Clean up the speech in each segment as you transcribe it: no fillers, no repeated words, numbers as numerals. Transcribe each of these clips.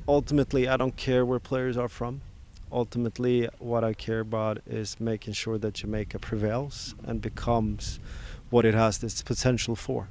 Ultimately, I don't care where players are from. Ultimately, what I care about is making sure that Jamaica prevails and becomes what it has its potential for.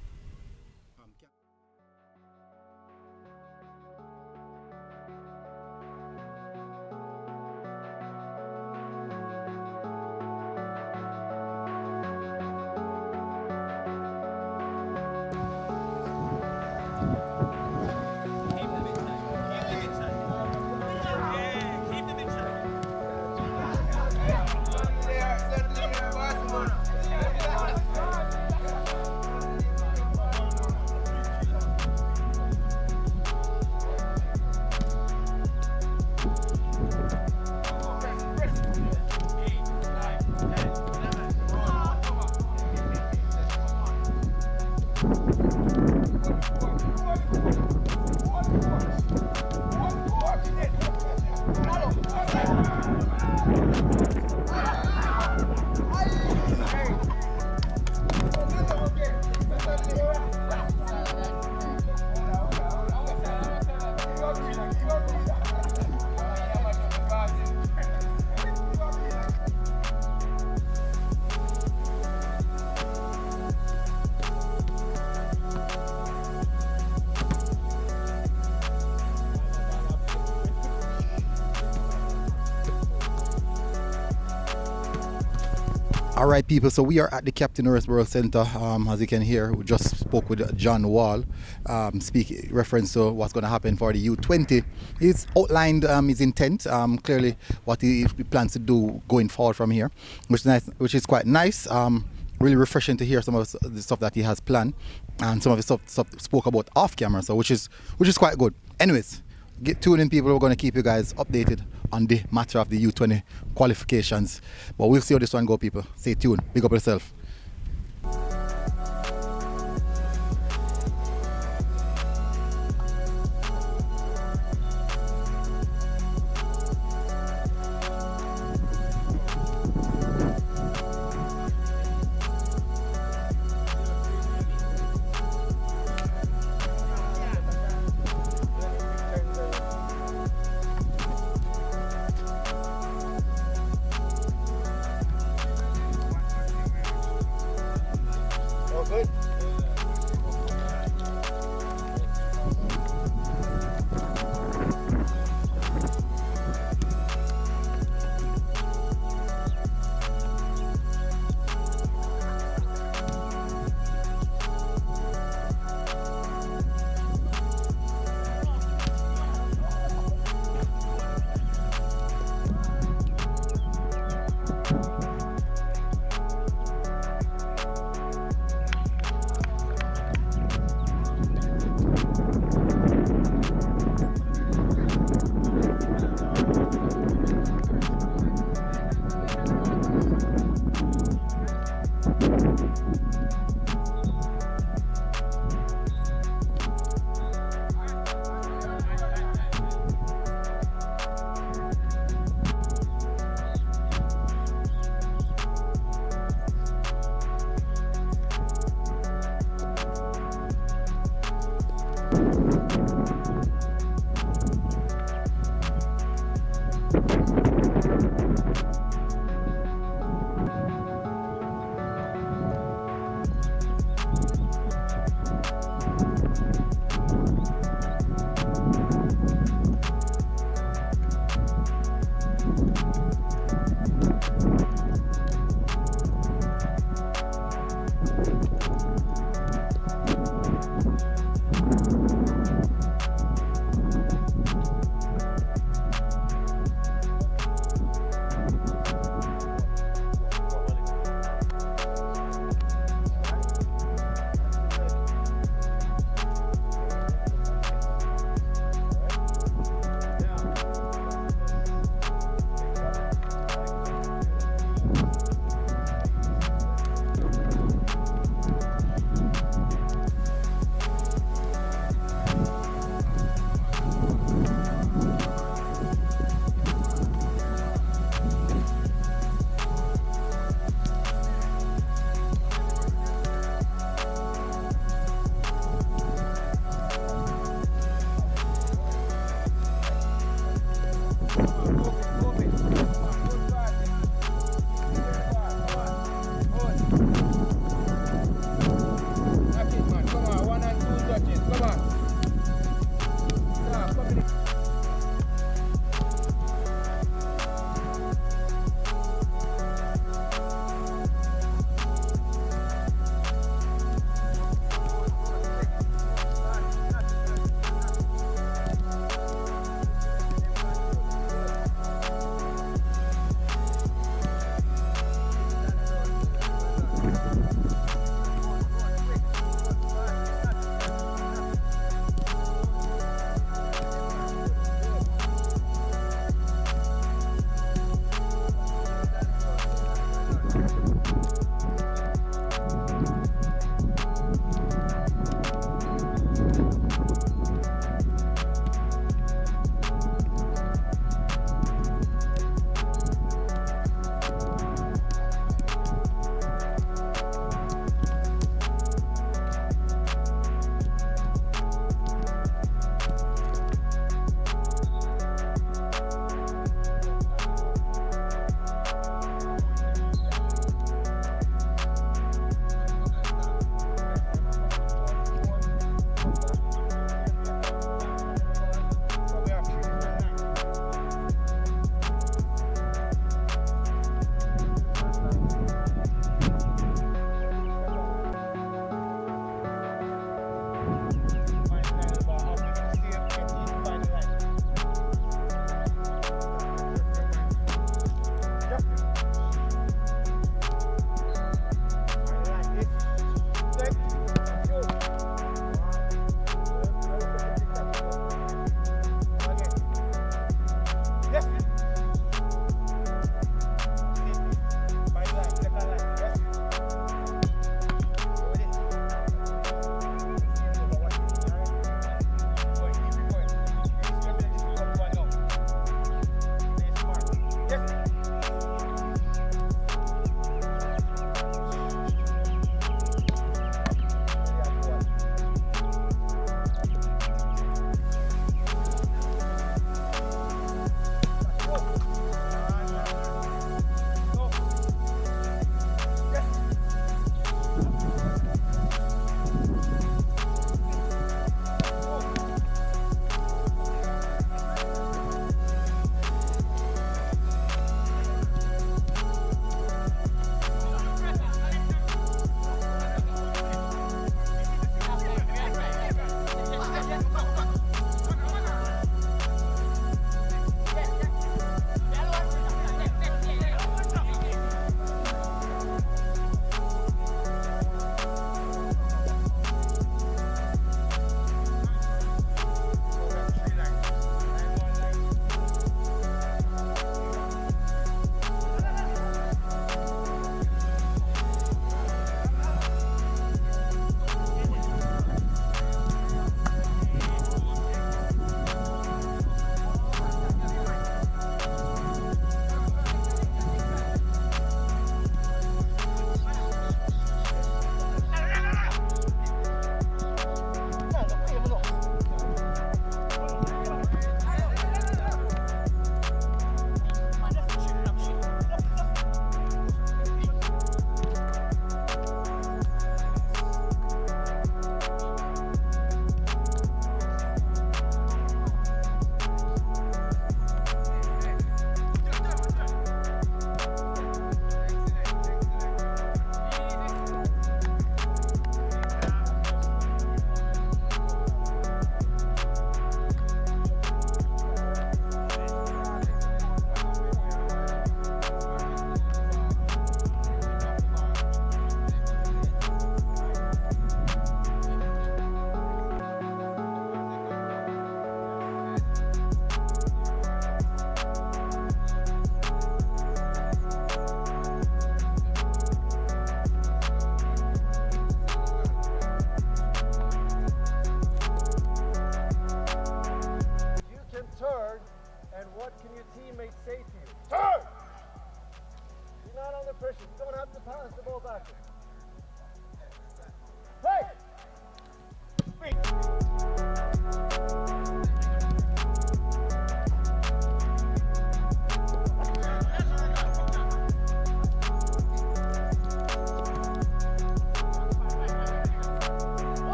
All right, people, so we are at the Captain Horsborough Centre. As you can hear, we just spoke with John Wall, speak reference to what's going to happen for the U20. He's outlined his intent, clearly what he plans to do going forward from here, which is quite nice. Really refreshing to hear some of the stuff that he has planned, and some of the stuff spoke about off camera, so which is quite good. Anyways, get tuned in, people. We're going to keep you guys updated on the matter of the U20 qualifications. But we'll see how this one go, people. Stay tuned. Big up yourself.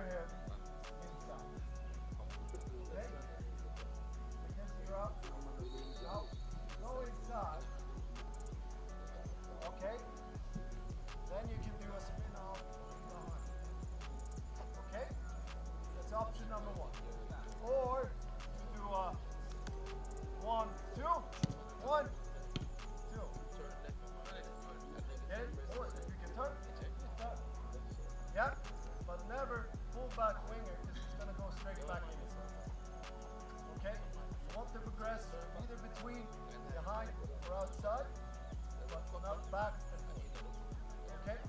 here. Inside. Okay? Against your up. Out. Go inside. Okay? Then you can do a spin off behind. Okay? That's option number one. Or you do a 1, 2, 1, 2. Get it? Or if you can turn. Yeah? But never pull back winger because it's going to go straight back in. Okay? You want to progress either between, behind, or outside, but not back and forth. Okay?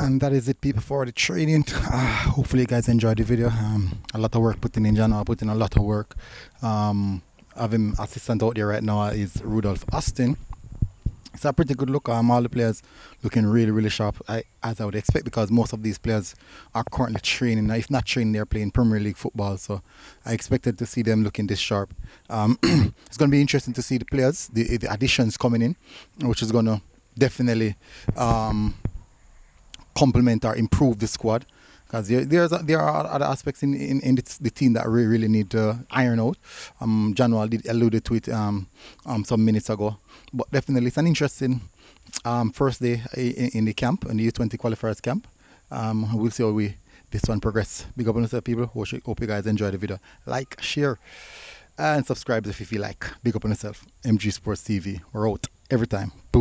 And that is it, people, for the training. Hopefully you guys enjoyed the video. A lot of work put in January, put in a lot of work. Having assistant out there right now is Rudolph Austin. It's a pretty good look. All the players looking really sharp, as I would expect, because most of these players are currently training. Now, if not training, they're playing Premier League football, so I expected to see them looking this sharp. It's going to be interesting to see the players, the additions coming in, which is going to definitely complement or improve the squad, because there are other aspects in the team that we really need to iron out. Janual did allude to it some minutes ago, but definitely it's an interesting first day in the camp, in the U20 qualifiers camp. We'll see how this one progress. Big up on yourself, people. Hope you guys enjoy the video. Like, share, and subscribe if you feel like. Big up on yourself. MG Sports TV. We're out every time. Boom.